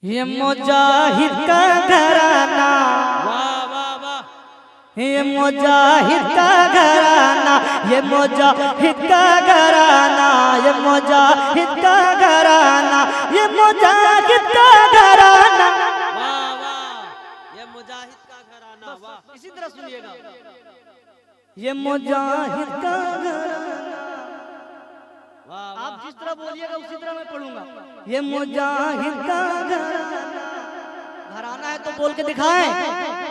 ये मुजाहिद का घराना, वाह वाह वाह। ये मुजाहिद का घराना, ये मुजाहिद का घराना, ये मुजाहिद का घराना, ये मुजाहिद का घराना। वाह वाह, ये मुजाहिद का घराना। वाह, इसी तरह सुनिएगा। ये मुजाहिद का घराना, वाह, आप जिस तरह बोलिएगा उसी तरह मैं पढ़ूंगा। ये मुजाहिद का घराना है तो बोल के दिखाएं।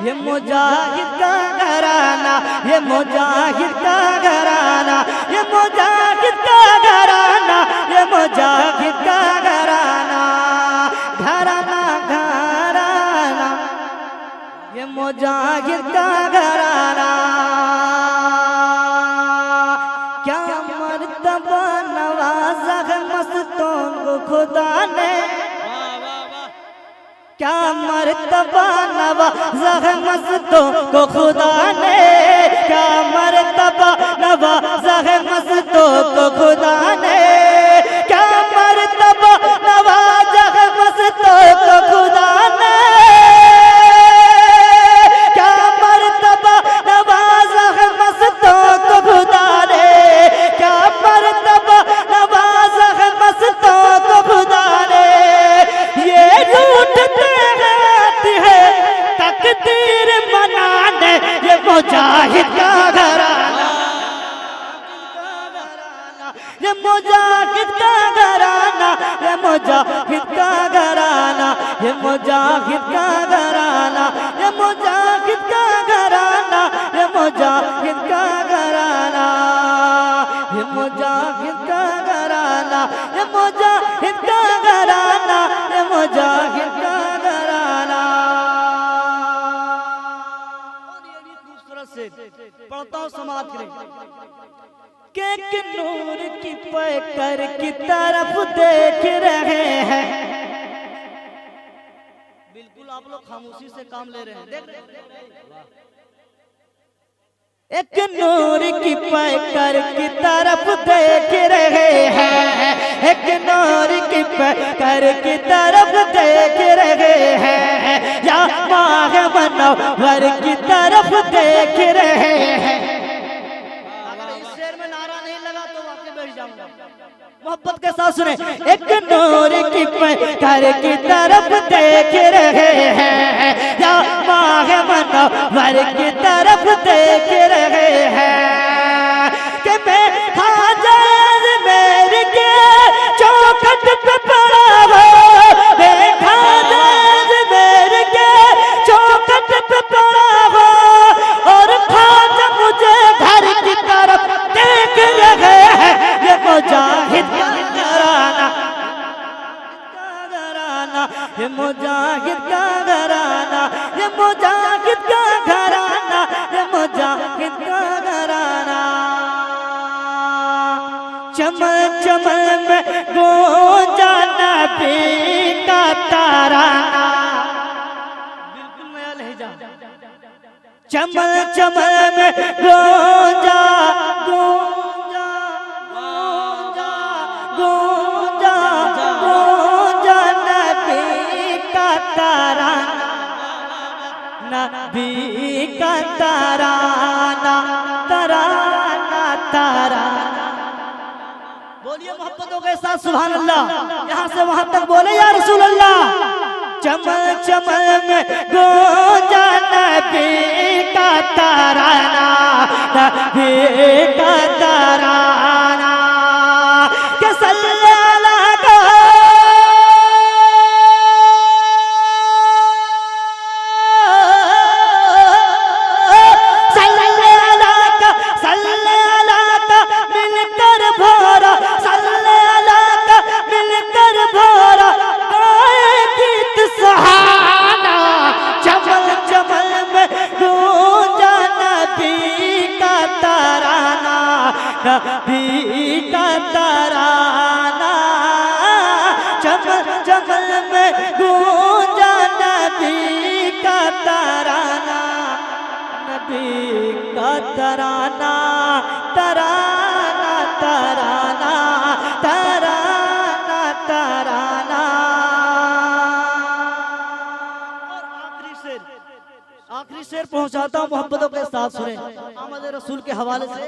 ये मुजाहिद का घराना, ये मुजाहिद का घराना, ये मुजाहिद का घराना, ये मुजाहिद का घराना, घराना घराना, ये मुजाहिद का घराना। क्या मर्तबा नवाजा है मस्तों को खुदा ने, वाह वाह वाह। क्या मर्तबा नवाजा है मस्तों को खुदा ने, क्या मर्तबा नवाजा है मस्तों को खुदा ने, क्या मर्तबा नवाजा है मस्तों को खुदा ने, क्या मर्तबा नवाजा है मस्तों को खुदा ने, क्या मर्तबा नवाजा है मस्तों को खुदा ने। ये लूटते रहती है तकदीर मनाने, ये मुजाहिद का घराना, ये मुजाहिद का घराना, ये मुजाहिद का घराना, ये मुजाहिद का घराना, ये मुजाहिद का घराना, ये मुजाहिद का घराना, ये मुजाहिद का घराना, ये मुजाहिद का घराना, ये मुजाहिद का घराना। खूबसूरत से पढ़ता हूँ समाज के के नूर की पैकर की तरफ देख रहे हैं। बिल्कुल आप लोग खामोशी से काम ले रहे हैं, देख रहे हैं। एक नूर की पैकर की तरफ देख रहे हैं, एक नूर की पैकर की तरफ देख रहे हैं, या माह मनव्वर की तरफ देख रहे हैं। मोहब्बत के साथ सुने। एक नूर की पैकर की तरफ देख रहे हैं, या माह मनव्वर की तरफ देख रहे हैं, कि मैं ख्वाजा मेरे के चौखट पे पड़ा हूँ, मैं ख्वाजा मेरे के चौखट पे पड़ा हूँ, और ख्वाजा मुझे घर की तरफ देख रहे हैं। ये मुजाहिद का घराना, ये मुजाहिद का घराना, ये मुजाहिद का घराना, ये मुजाहिद का घराना। चमन चमन में गूंजा नबी का तराना, बिल्कुल नया लहजा। चमन चमन में गूंजा गूंजा गूंजा गूंजा गूंजा नबी का तराना, नबी का तराना, तराना तराना। बोलिए मोहब्बतों के साथ सुभान अल्लाह। यहाँ से वहां तक बोले या रसूल अल्लाह। चमन चमन में गूंजा नबी का तराना, नबी का तराना, के सल्लल्लाहु नबी का तराना, चमन चमन में गूंजा नबी का तराना, नबी का तराना, तराना तराना तराना तराना। शेर पहुंचाता हूँ मोहब्बतों के साथ, सुने आमद रसूल के हवाले से,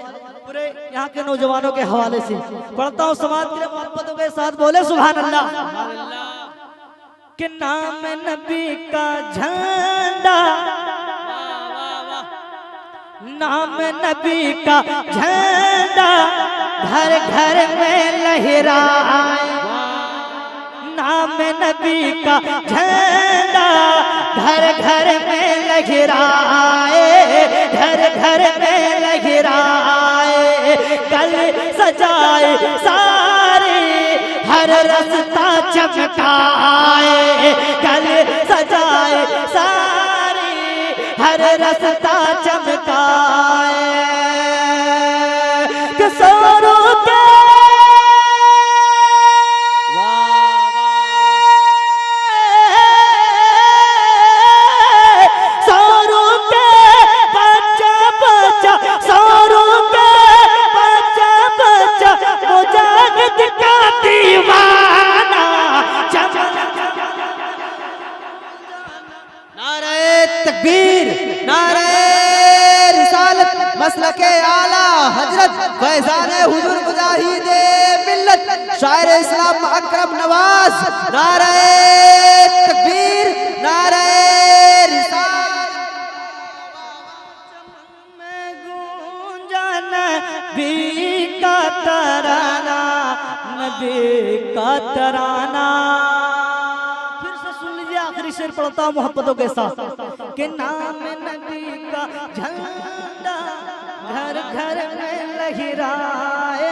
पूरे यहाँ के नौजवानों के हवाले से पढ़ता हूँ समाज के लिए मोहब्बतों के साथ। बोले सुभान अल्लाह। कि नाम नबी का झंडा, नाम नबी का झंडा घर घर में लहराए, नाम नबी का झंडा घर घर में लहराए, घर घर में लहराए, गल सजाए सारे हर रास्ता चमकाए, गल सजाए सारे हर रास्ता चमकाए। किशोरों के मसलके आला हजरत फैजाने हुजूर मुजाहिदे मिल्लत शायर इस्लाम अकरम नवाज, नारे तकबीर, नारे रिसालत। में गूंजा नबी का तराना, नबी का तराना। फिर से सुन लीजिए, आखिरी शेर पढ़ता हूँ मोहब्बतों के साथ। कि नाम नबी का झंडा घर घर में लहराए,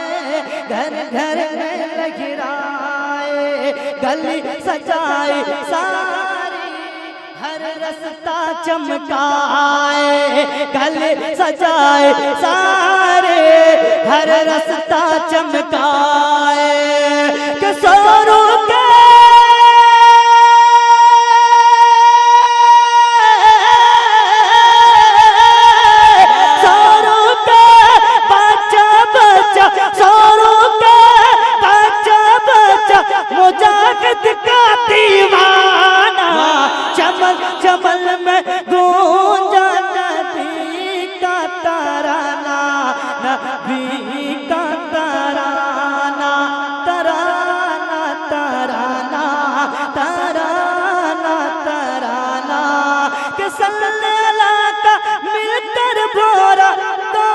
घर घर में लहराए, गली सजाए सारी हर रास्ता चमकाए, गली सजाए सारे हर रास्ता चमकाए। किशोरों के चमल में गूंजा नबी का तराना, नबी का तराना, तराना तराना तराना तराना। कि सल्लल्लाह का मिलकर बोरा तो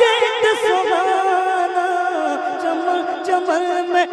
गीत सुनाना, चमल चमल में